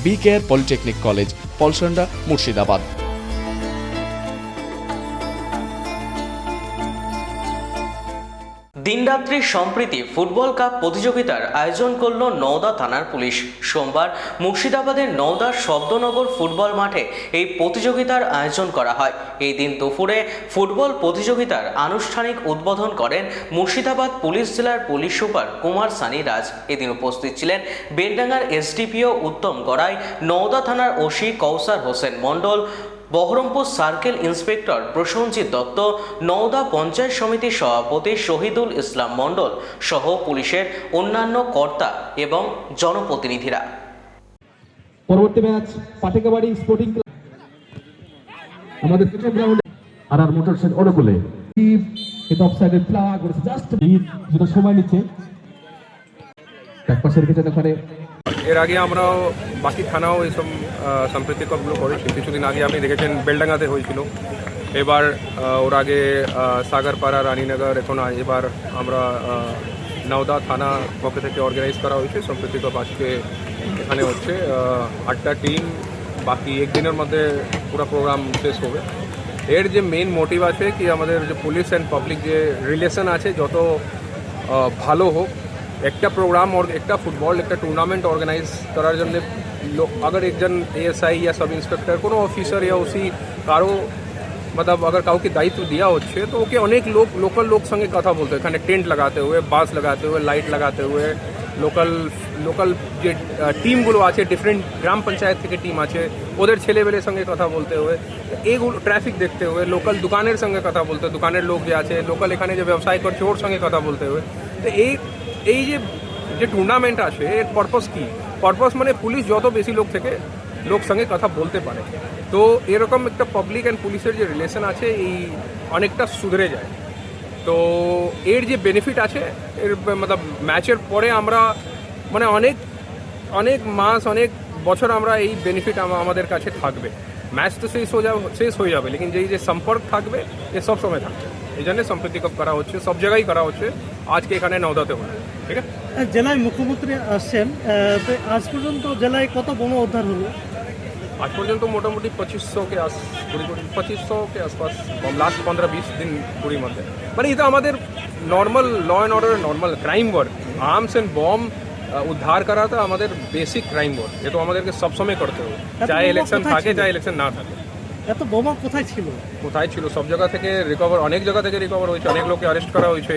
BKR polytechnic college, Palsanda, Murshidabad. দিনরাত্রি সম্প্রীতি football cup প্রতিযোগিতার আয়োজন করল নওদা থানার পুলিশ। সোমবার মুর্শিদাবাদের নওদার শব্দনগর ফুটবল মাঠে এই প্রতিযোগিতার আয়োজন করা হয়। এই দিন দুপুরে ফুটবল প্রতিযোগিতার আনুষ্ঠানিক উদ্বোধন করেন মুর্শিদাবাদ পুলিশ জেলার পুলিশ সুপার কুমার সানি রাজ। এদিন উপস্থিত ছিলেন বেলডাঙ্গার SDPO উত্তম গড়াই, নওদা থানার ওসি কৌসার হোসেন মণ্ডল, বহরমপুর সার্কেল ইন্সপেক্টর প্রসেনজিৎ দত্ত, নওদা পঞ্চায়েত সমিতির সভাপতি শহীদুল ইসলাম মণ্ডল সহ পুলিশের অন্যান্য কর্তা এবং জনপ্রতিনিধিরা। পরবর্তী ম্যাচ পাটিকাবাড়ি স্পোর্টিং ক্লাব আমাদের ক্রিকেট গ্রাউন্ডে আর মোটরসাইকেল অনুকূলে এটা অফসাইডে ফ্ল্যাগ করেছে, জাস্ট যেটা সময় নিচ্ছে একপাশে রেখেছেন ওখানে। এর আগে আমরাও বাকি থানাও এইসব সাম্প্রতিক কাপগুলো করেছি। কিছুদিন আগে আপনি দেখেছেন বেলডাঙ্গাতে হয়েছিল, এবার ওর আগে সাগরপাড়া, রানীনগর, এখন এবার আমরা নওদা থানা পক্ষ থেকে অর্গানাইজ করা হয়েছে সাম্প্রতিক কাপ। আজকে এখানে হচ্ছে 8টা টিম, বাকি একদিনের মধ্যে পুরো প্রোগ্রাম শেষ হবে। এর যে মেইন মোটিভ আছে কি আমাদের যে পুলিশ অ্যান্ড পাবলিক যে রিলেশন আছে যত ভালো হোক, একটা প্রোগ্রাম और একটা ফুটবল একটা টুর্নামেন্ট অর্গানাইজ করার জন্য अगर একজন ASI या सब इंस्पेक्टर কোনো অফিসার या ওসি কারো मतलब अगर কাউকে দায়িত্ব দেওয়া হচ্ছে তো ওকে অনেক লোকাল লোক সঙ্গে কথা বলতে, এখানে টেন্ট লাগাতে हुए, বাস লাগাতে हुए, লাইট লাগাতে हुए, লোকাল যে টিমগুলো আছে ডিফারেন্ট গ্রাম পঞ্চায়েত থেকে টিম আছে ওদের ছেলেবেলের সঙ্গে কথা বলতে हुए, এইগুলো ট্রাফিক দেখতে हुए, লোকাল দোকানের সঙ্গে কথা বলতে, দোকানের লোক যে আছে লোকাল এখানে যে ব্যবসায় করছে ওর সঙ্গে কথা বলতে हुए। তো এই যে টুর্নামেন্ট আছে এর পারপাস কি? পারপাস মানে পুলিশ যত বেশি লোক সঙ্গে কথা বলতে পারে, তো এরকম একটা পাবলিক অ্যান্ড পুলিশের যে রিলেশন আছে এই অনেকটা সুধরে যায়। তো এর যে বেনিফিট আছে এর मतलब ম্যাচের পরে আমরা মানে অনেক মাস অনেক বছর আমরা এই বেনিফিট আমাদের কাছে থাকবে। ম্যাচ তো শেষ হয়ে যাবে লেকিন যে সম্পর্ক থাকবে এ সব সময় থাকবে। এই জন্য সম্প্রীতি কাপ করা হচ্ছে, সব জায়গায় করা হচ্ছে, আজকে এখানে নওদাতে হবে। ঠিক আছে, জেলায় মুখ্যমন্ত্রী আসছেন, আজ পর্যন্ত জেলায় কত বোমা উদ্ধার হলো? আজ পর্যন্ত মোটামুটি 2500 के आसपास लास्ट 15-20 दिन पूरी मध्य মানে এটা আমাদের normal law and order normal crime work. Arms and bomb উদ্ধার করা তো আমাদের বেসিক ক্রাইম ওয়ার্ক, এটা আমাদেরকে সবসময় করতে হবে, চাই ইলেকশন থাকে চাই ইলেকশন না থাকে। এত বোমা কোথায় ছিল? সব জায়গা থেকে রিকভার, অনেক জায়গা থেকে রিকভার হয়েছে, অনেক লোককে অ্যারেস্ট করা হয়েছে।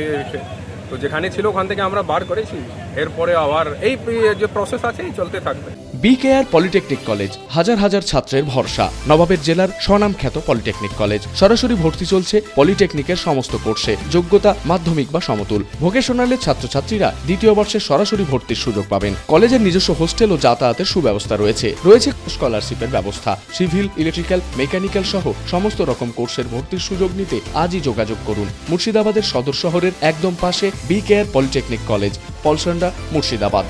তো যেখানে ছিল ওখান থেকে আমরা বার করেছি, এরপরে আবার এই যে প্রসেস আছে চলতে থাকবে। BKR পলিটেকনিক কলেজ, হাজার হাজার ছাত্রের ভরসা। নবাবের জেলার স্বনামখ্যাত পলিটেকনিক কলেজ। সরাসরি ভর্তি চলছে পলিটেকনিকের সমস্ত কোর্সে। যোগ্যতা মাধ্যমিক বা সমতুল। ভোকেশনালের ছাত্রছাত্রীরা দ্বিতীয় বর্ষে সরাসরি ভর্তির সুযোগ পাবেন। কলেজের নিজস্ব হোস্টেল ও যাতায়াতের সুব্যবস্থা রয়েছে। স্কলারশিপের ব্যবস্থা। সিভিল, ইলেকট্রিক্যাল, মেকানিক্যাল সহ সমস্ত রকম কোর্সের ভর্তির সুযোগ নিতে আজই যোগাযোগ করুন। মুর্শিদাবাদের সদর শহরের একদম পাশে BKR polytechnic college, Palsanda, Murshidabad.